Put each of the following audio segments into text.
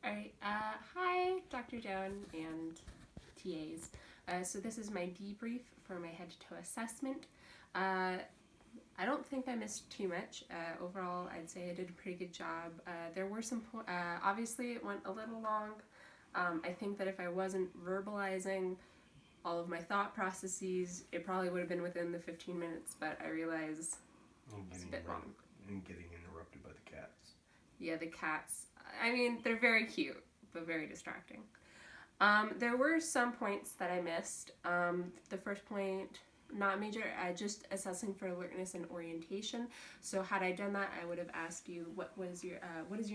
Alright, hi Dr. Joan and TAs. So this is my debrief for my head to toe assessment. I don't think I missed too much. Overall, I'd say I did a pretty good job. There were some, obviously it went a little long. I think that if I wasn't verbalizing all of my thought processes, it probably would have been within the 15 minutes, but I realize it's a bit long. And getting interrupted by the cats. Yeah, the cats. I mean, they're very cute, but very distracting. There were some points that I missed. The first point, not major, just assessing for alertness and orientation. So had I done that, I would have asked you, what is your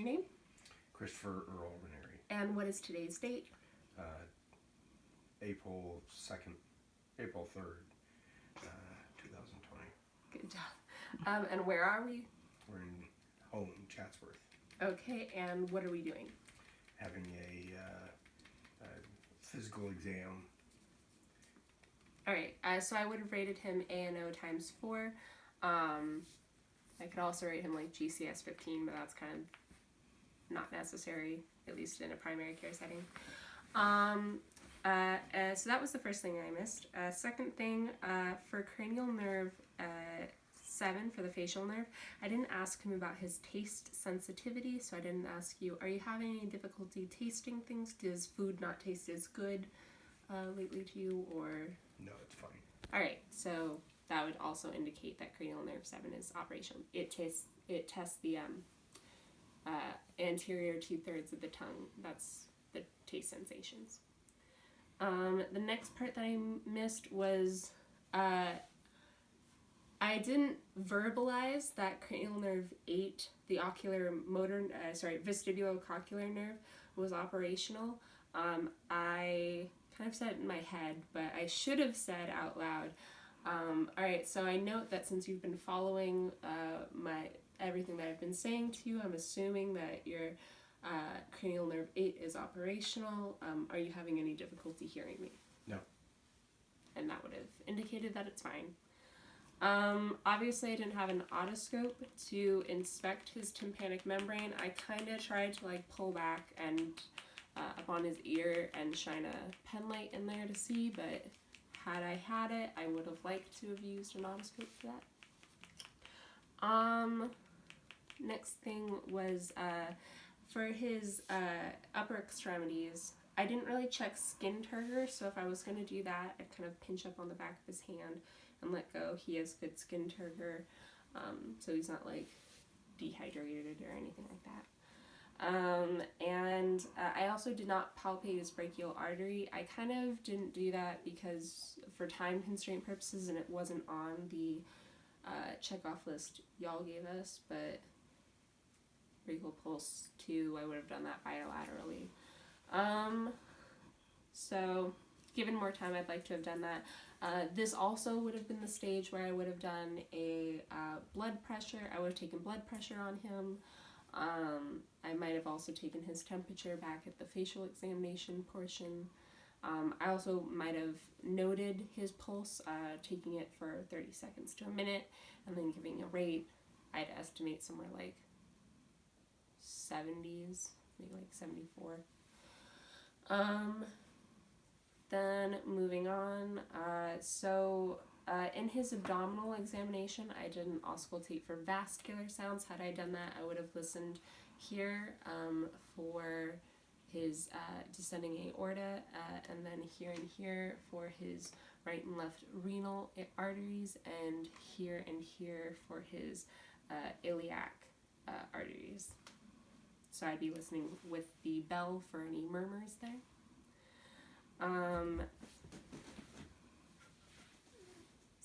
name? Christopher Earl Ranieri. And what is today's date? April 2nd, April 3rd, 2020. Good job. And where are we? We're in home, Chatsworth. Okay, and what are we doing? Having a physical exam. Alright, so I would have rated him ANO times 4. I could also rate him like GCS 15, but that's kind of not necessary, at least in a primary care setting. So that was the first thing I missed. Second thing, for cranial nerve 7, for the facial nerve, I didn't ask him about his taste sensitivity, so I didn't ask you, are you having any difficulty tasting things? Does food not taste as good lately to you, or? No, it's fine. Alright, so that would also indicate that cranial nerve 7 is operational. It tests the anterior 2/3 of the tongue. That's the taste sensations. The next part that I missed was I didn't verbalize that cranial nerve 8, the ocular motor, vestibulocochlear nerve, was operational. I kind of said it in my head, but I should have said out loud. Alright, so I note that since you've been following everything that I've been saying to you, I'm assuming that your cranial nerve 8 is operational. Are you having any difficulty hearing me? No. And that would have indicated that it's fine. Obviously I didn't have an otoscope to inspect his tympanic membrane. I kind of tried to like pull back and up on his ear and shine a pen light in there to see, but had I had it, I would have liked to have used an otoscope for that. Next thing was for his upper extremities, I didn't really check skin turgor, so if I was going to do that, I'd kind of pinch up on the back of his hand and let go. He has good skin turgor, so he's not like dehydrated or anything like that. And I also did not palpate his brachial artery. I kind of didn't do that because for time constraint purposes, and it wasn't on the checkoff list y'all gave us, but brachial pulse 2, I would have done that bilaterally. So given more time, I'd like to have done that. This also would have been the stage where I would have done a blood pressure. I would have taken blood pressure on him. I might have also taken his temperature back at the facial examination portion. I also might have noted his pulse, taking it for 30 seconds to a minute, and then giving a rate. I'd estimate somewhere like 70s, maybe like 74. Then moving on, in his abdominal examination, I didn't auscultate for vascular sounds. Had I done that, I would have listened here for his descending aorta, and then here and here for his right and left renal arteries, and here for his iliac arteries. So I'd be listening with the bell for any murmurs there.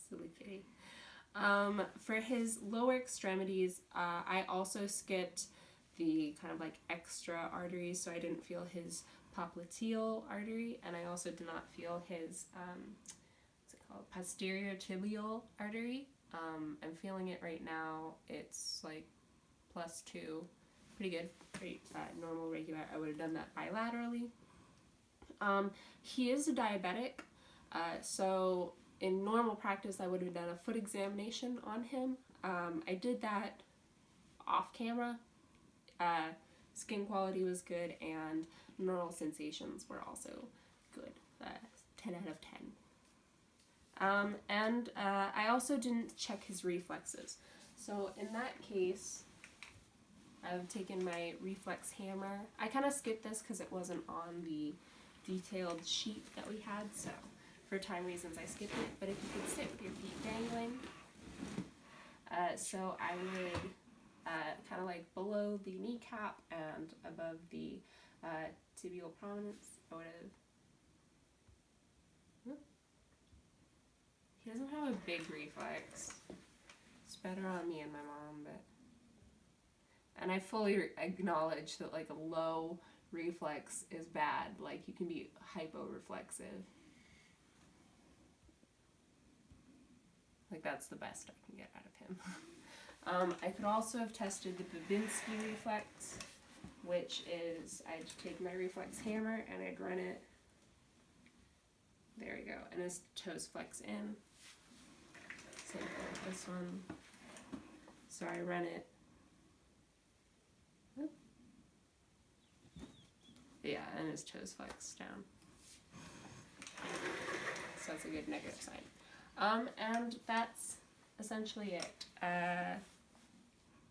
Silly kitty. For his lower extremities, I also skipped the kind of like extra arteries, so I didn't feel his popliteal artery, and I also did not feel his posterior tibial artery. I'm feeling it right now. It's like +2, pretty good, pretty normal, regular. I would have done that bilaterally. He is a diabetic, so in normal practice I would have done a foot examination on him. I did that off camera Skin quality was good, and neural sensations were also good. 10 out of 10. And I also didn't check his reflexes. So in that case, I've taken my reflex hammer. I kind of skipped this because it wasn't on the detailed sheet that we had, so for time reasons I skipped it. But if you could sit with your feet dangling, so I would kind of like below the kneecap and above the tibial prominence, I would have. He doesn't have a big reflex. It's better on me and my mom, but. And I fully acknowledge that like a low reflex is bad. Like you can be hypo-reflexive. Like that's the best I can get out of him. I could also have tested the Babinski reflex, which is I'd take my reflex hammer and I'd run it. There we go. And his toes flex in. Same thing with this one. So I run it. Yeah, and his toes flex down. So that's a good negative sign. And that's essentially it.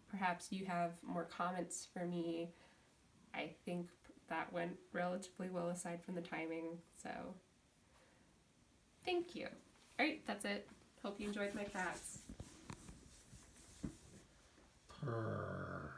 Perhaps you have more comments for me. I think that went relatively well aside from the timing, so thank you. Alright, that's it. Hope you enjoyed my cats. Purr.